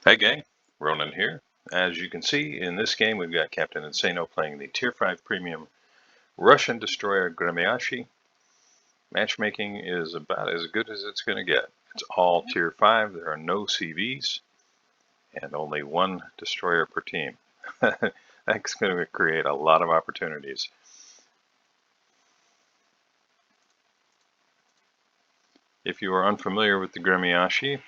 Hey gang, Ronan here. As you can see in this game, we've got Captain Insano playing the Tier 5 Premium Russian destroyer Gremyashchy. Matchmaking is about as good as it's going to get. It's all Tier 5, there are no CVs, and only one destroyer per team. That's going to create a lot of opportunities. If you are unfamiliar with the Gremyashchy,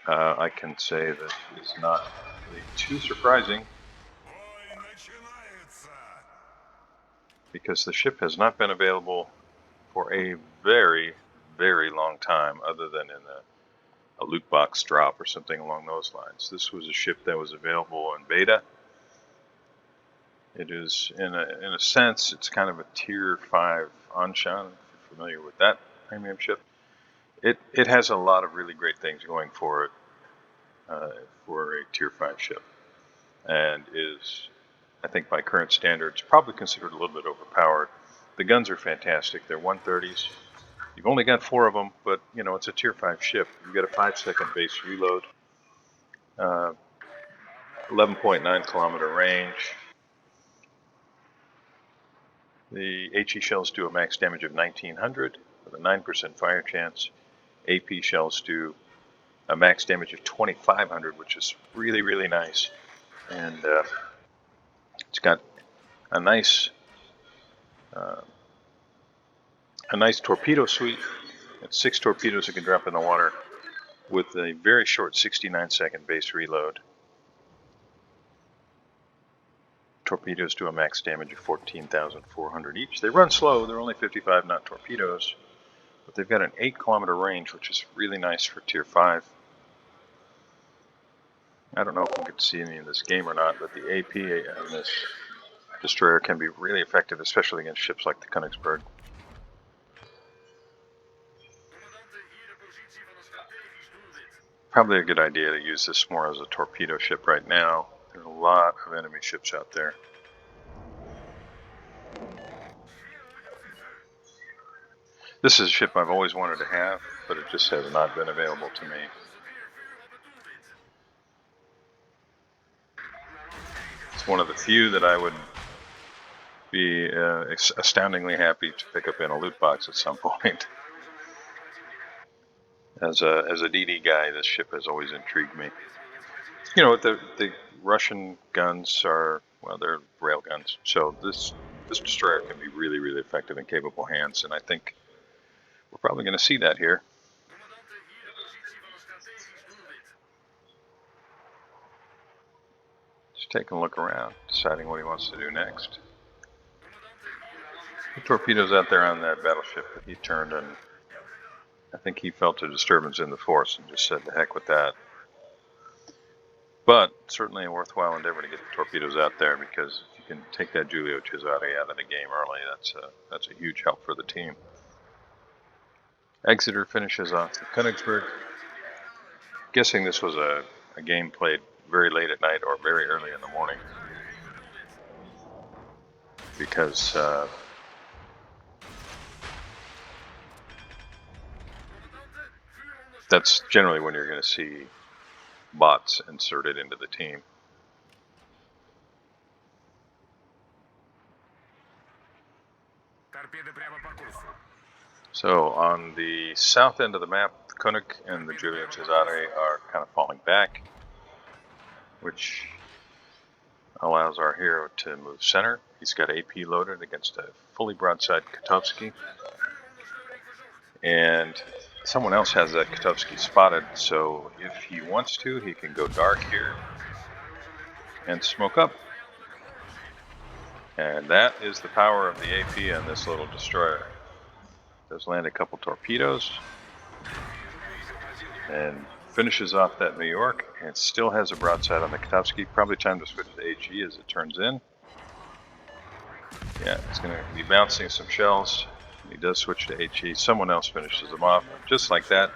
I can say that it's not really too surprising, because the ship has not been available for a very, very long time, other than in a loot box drop or something along those lines. This was a ship that was available in beta. It is, in a sense, it's kind of a Tier 5 Anshan, if you're familiar with that premium ship. It has a lot of really great things going for it, for a Tier 5 ship, and is, I think by current standards, probably considered a little bit overpowered. The guns are fantastic. They're 130s. You've only got 4 of them, but you know, it's a Tier 5 ship. You've got a 5-second base reload, 11.9 kilometer range. The HE shells do a max damage of 1900 with a 9% fire chance. AP shells do a max damage of 2500, which is really, really nice. And it's got a nice torpedo suite. It's 6 torpedoes that can drop in the water with a very short 69-second base reload. Torpedoes do a max damage of 14,400 each. They run slow, they're only 55 knot torpedoes, but they've got an 8-kilometer range, which is really nice for Tier 5. I don't know if we get to see any of this game or not, but the AP on this destroyer can be really effective, especially against ships like the Königsberg. Probably a good idea to use this more as a torpedo ship right now. There's a lot of enemy ships out there. This is a ship I've always wanted to have, but it just has not been available to me. It's one of the few that I would be astoundingly happy to pick up in a loot box at some point. As a DD guy, this ship has always intrigued me. You know, the Russian guns are, well, they're rail guns, so this destroyer can be really, really effective in capable hands, and I think we're probably going to see that here. Just taking a look around, deciding what he wants to do next. The torpedoes out there on that battleship that he turned, and I think he felt a disturbance in the force and just said, the heck with that. But certainly a worthwhile endeavor to get the torpedoes out there, because if you can take that Giulio Cesare out of the game early, that's a huge help for the team. Exeter finishes off the Königsberg. Guessing this was a game played very late at night or very early in the morning, because that's generally when you're going to see bots inserted into the team. So on the south end of the map, the König and the Giulio Cesare are kind of falling back, which allows our hero to move center. He's got AP loaded against a fully broadside Kotovsky, and someone else has that Kotovsky spotted, so if he wants to, he can go dark here and smoke up. And that is the power of the AP on this little destroyer. Does land a couple torpedoes and finishes off that New York, and still has a broadside on the Kotovsky. Probably time to switch to HE as it turns in. Yeah, it's going to be bouncing some shells. He does switch to HE. Someone else finishes them off. Just like that,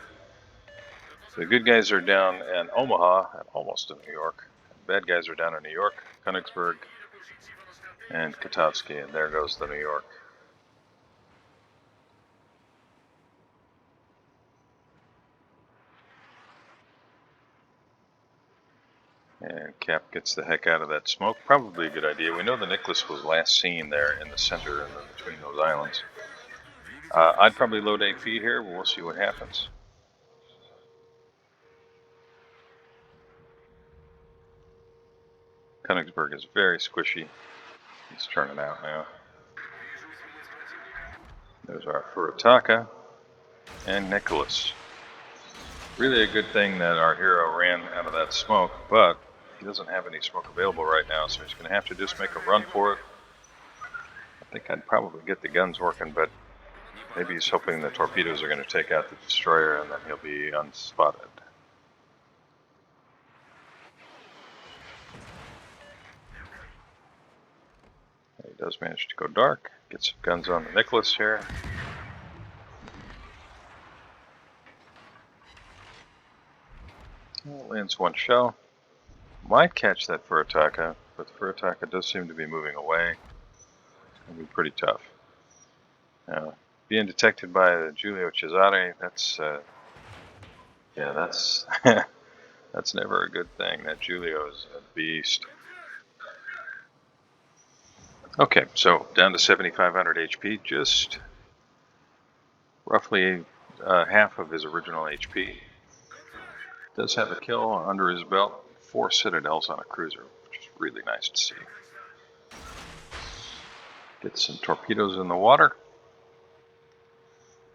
the good guys are down in Omaha, and almost in New York. The bad guys are down in New York, Königsberg, and Kotovsky, and there goes the New York. And Cap gets the heck out of that smoke. Probably a good idea. We know the Nicholas was last seen there in the center and then between those islands. I'd probably load AP here, but we'll see what happens. Königsberg is very squishy. He's turning out now. There's our Furitaka and Nicholas. Really a good thing that our hero ran out of that smoke, but he doesn't have any smoke available right now, so he's going to have to just make a run for it. I think I'd probably get the guns working, but maybe he's hoping the torpedoes are going to take out the destroyer and then he'll be unspotted. He does manage to go dark. Get some guns on the Nicholas here. Lands one shell. Might catch that Furitaka, but the Furitaka does seem to be moving away. It's going to be pretty tough. Now, being detected by the Giulio Cesare, that's that's never a good thing. That Giulio is a beast. Okay, so down to 7,500 HP, just roughly half of his original HP. Does have a kill under his belt, 4 citadels on a cruiser, which is really nice to see. Get some torpedoes in the water.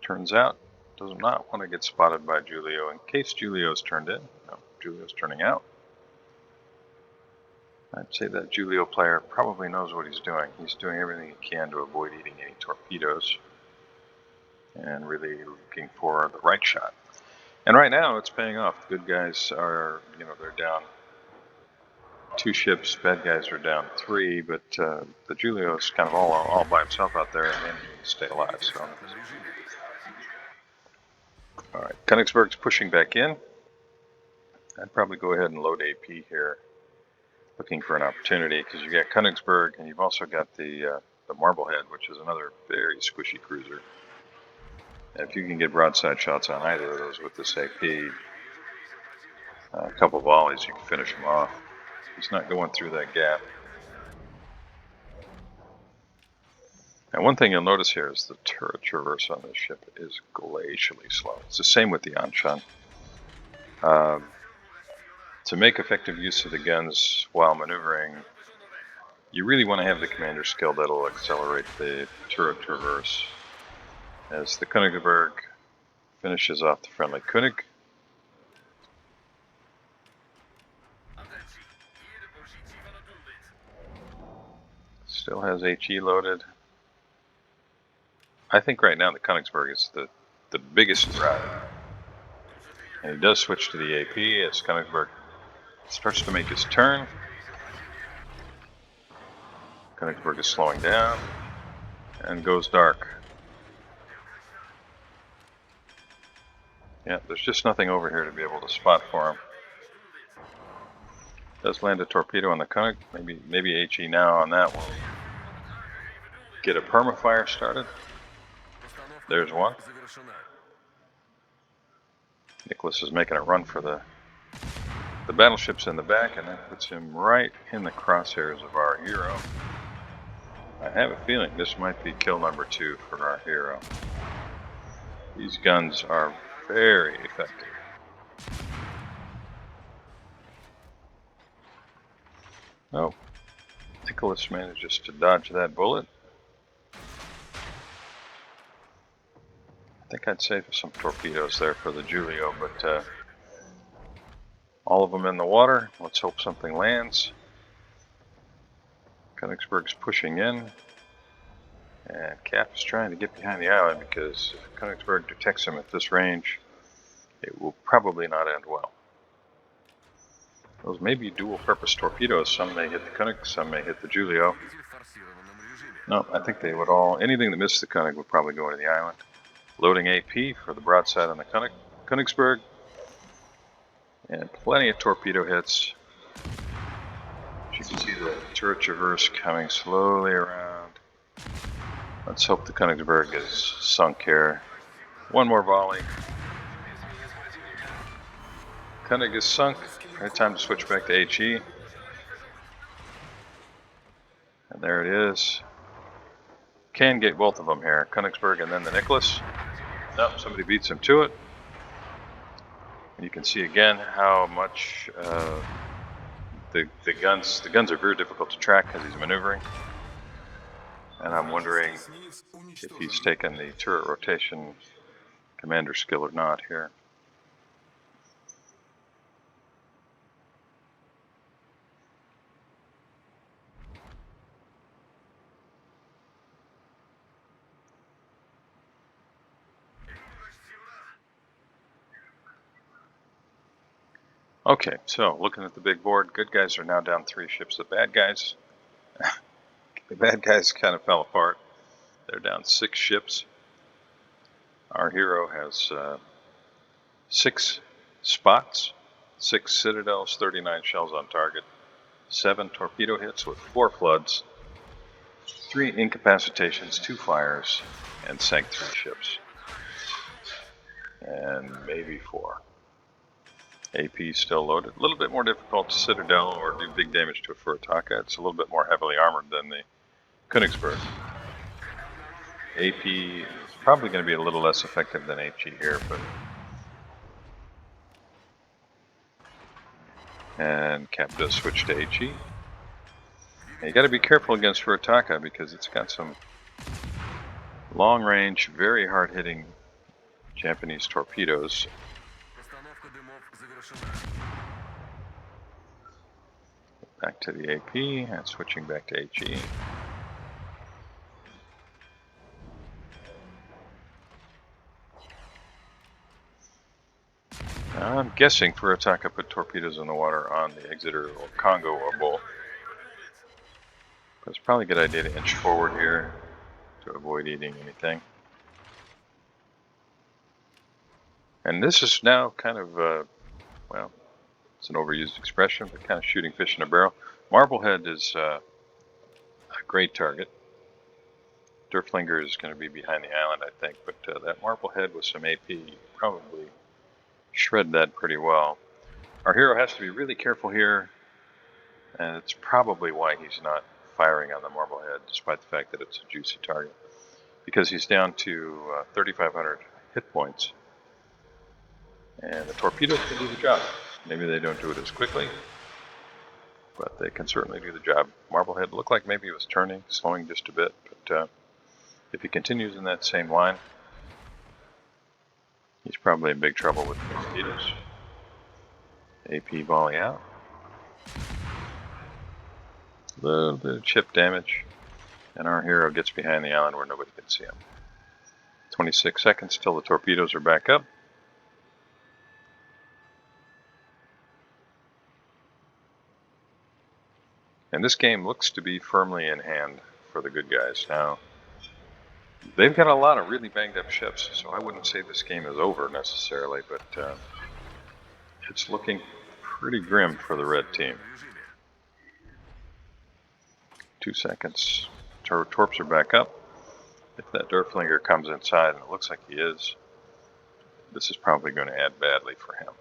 Turns out, does not want to get spotted by Giulio in case Giulio's turned in. No, Giulio's turning out. I'd say that Giulio player probably knows what he's doing. He's doing everything he can to avoid eating any torpedoes and really looking for the right shot. And right now it's paying off. The good guys are, they're down 2 ships, bad guys are down 3, but the Giulio is kind of all by himself out there and managing to stay alive. So, all right, Königsberg's pushing back in. I'd probably go ahead and load AP here, looking for an opportunity because you got Königsberg and you've also got the Marblehead, which is another very squishy cruiser. And if you can get broadside shots on either of those with this AP, a couple volleys, you can finish him off. He's not going through that gap. And one thing you'll notice here is the turret traverse on this ship is glacially slow. It's the same with the Anshan. To make effective use of the guns while maneuvering, you really want to have the commander skill that'll accelerate the turret traverse. As the Königsberg finishes off the friendly König. Still has HE loaded. I think right now the Königsberg is the biggest threat. And he does switch to the AP as Königsberg starts to make his turn. Königsberg is slowing down and goes dark. Yeah, there's just nothing over here to be able to spot for him. Does land a torpedo on the König. Maybe HE now on that one. Get a permafire started. There's one. Nicholas is making a run for the battleships in the back, and that puts him right in the crosshairs of our hero. I have a feeling this might be kill number 2 for our hero. These guns are very effective. Oh, Nicholas manages to dodge that bullet. I think I'd save some torpedoes there for the Giulio, but all of them in the water. Let's hope something lands. Königsberg's pushing in. And Cap is trying to get behind the island because if Königsberg detects him at this range, it will probably not end well. Those may be dual-purpose torpedoes. Some may hit the König, some may hit the Giulio. No, I think they would all, anything that missed the König would probably go into the island. Loading AP for the broadside on the Königsberg. And plenty of torpedo hits. As you can see the turret traverse coming slowly around. Let's hope the Königsberg is sunk here. One more volley. Koenig is sunk. Right, time to switch back to HE. And there it is. Can get both of them here. Königsberg and then the Nicholas. Nope, somebody beats him to it. And you can see again how much the guns are very difficult to track because he's maneuvering. And I'm wondering if he's taken the turret rotation commander skill or not here. Okay, so looking at the big board, good guys are now down 3 ships. The bad guys kind of fell apart. They're down 6 ships. Our hero has 6 spots, 6 citadels, 39 shells on target, 7 torpedo hits with 4 floods, 3 incapacitations, 2 fires, and sank 3 ships. And maybe 4. AP still loaded. A little bit more difficult to citadel or do big damage to a Furataka. It's a little bit more heavily armored than the Königsberg. AP is probably going to be a little less effective than HE here, but. And Cap does switch to HE. You got to be careful against Furataka because it's got some long range, very hard hitting Japanese torpedoes. Back to the AP and switching back to HE. I'm guessing Furataka put torpedoes in the water on the Exeter or Congo or Bull. But it's probably a good idea to inch forward here to avoid eating anything. And this is now kind of, well, it's an overused expression, but kind of shooting fish in a barrel. Marblehead is a great target. Derflinger is going to be behind the island, I think, but that Marblehead with some AP probably shred that pretty well. Our hero has to be really careful here, and it's probably why he's not firing on the Marblehead, despite the fact that it's a juicy target, because he's down to 3,500 hit points, and the torpedoes can do the job. Maybe they don't do it as quickly, but they can certainly do the job. Marblehead looked like maybe he was turning, slowing just a bit, but if he continues in that same line, he's probably in big trouble with the mosquitoes. AP volley out. A little bit of chip damage, and our hero gets behind the island where nobody can see him. 26 seconds till the torpedoes are back up. And this game looks to be firmly in hand for the good guys. Now, they've got a lot of really banged up ships, so I wouldn't say this game is over necessarily, but it's looking pretty grim for the red team. 2 seconds. Torps are back up. If that Derflinger comes inside, and it looks like he is, this is probably going to add badly for him.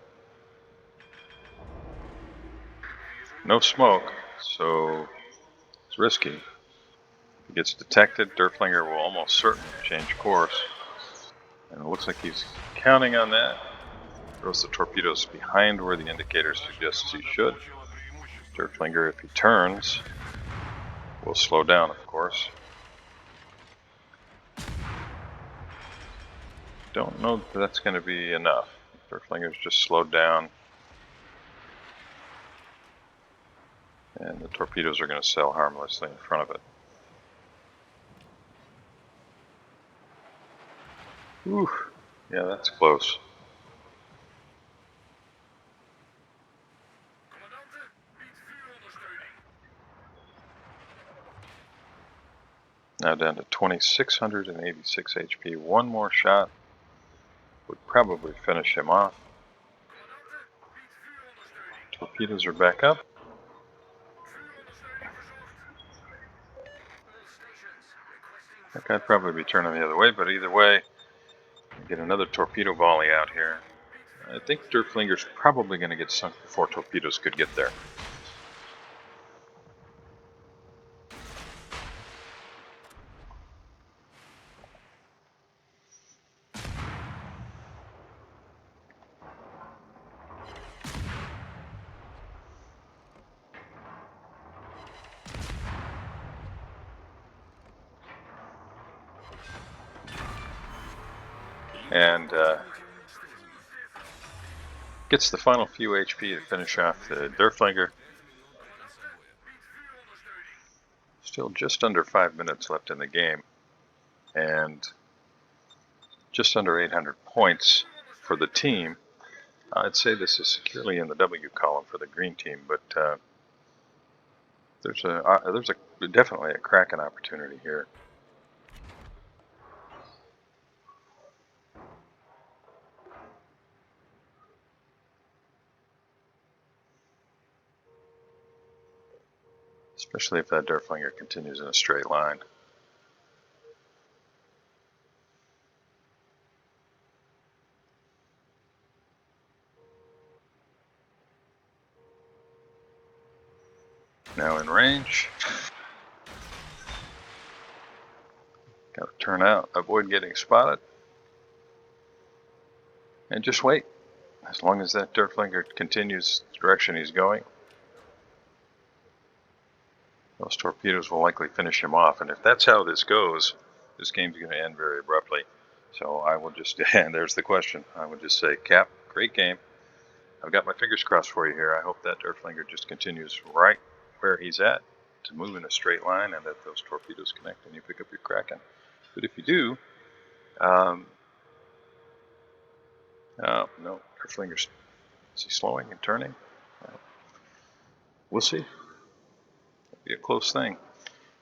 No smoke, so it's risky. If he gets detected, Derflinger will almost certainly change course. And it looks like he's counting on that. Throws the torpedoes behind where the indicator suggests he should. Derflinger, if he turns, will slow down, of course. Don't know if that's going to be enough. Derflinger's just slowed down. And the torpedoes are going to sail harmlessly in front of it. Whew. Yeah, that's close. Now down to 2,686 HP. One more shot would probably finish him off. Torpedoes are back up. That guy'd probably be turning the other way, but either way, get another torpedo volley out here. I think Derflinger's probably going to get sunk before torpedoes could get there. And gets the final few HP to finish off the Derflinger. Still just under 5 minutes left in the game, and just under 800 points for the team. I'd say this is securely in the W column for the green team, but there's definitely a Kraken opportunity here. Especially if that Derflinger continues in a straight line. Now in range. Got to turn out, avoid getting spotted, and just wait. As long as that Derflinger continues the direction he's going, those torpedoes will likely finish him off. And if that's how this goes, this game's going to end very abruptly. So I will just, and there's the question, I would just say, Cap, great game. I've got my fingers crossed for you here. I hope that Derflinger just continues right where he's at to move in a straight line and that those torpedoes connect and you pick up your Kraken. But if you do, no, Derflinger's, is he slowing and turning? We'll see. It'll be a close thing.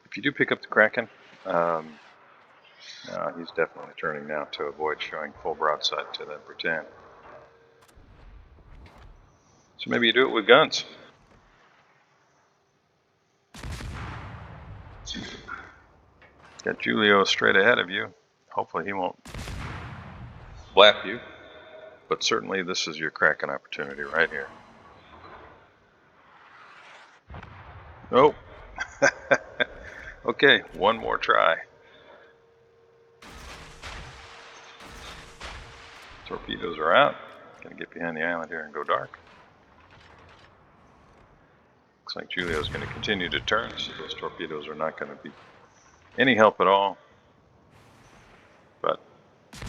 If you do pick up the Kraken, he's definitely turning now to avoid showing full broadside to that Britann. So maybe you do it with guns. Got Julio straight ahead of you. Hopefully he won't blap you, but certainly this is your Kraken opportunity right here. Oh, okay, one more try. Torpedoes are out. Gonna get behind the island here and go dark. Looks like Julio's gonna continue to turn, so those torpedoes are not gonna be any help at all. But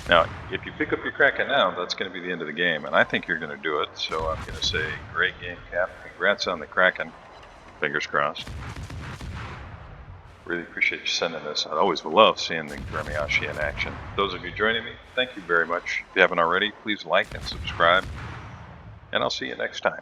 now, if you pick up your Kraken now, that's going to be the end of the game, and I think you're going to do it. So I'm going to say, great game, Cap. Congrats on the Kraken. Fingers crossed. Really appreciate you sending this. I always love seeing the Gremyashchy in action. Those of you joining me, thank you very much. If you haven't already, please like and subscribe, and I'll see you next time.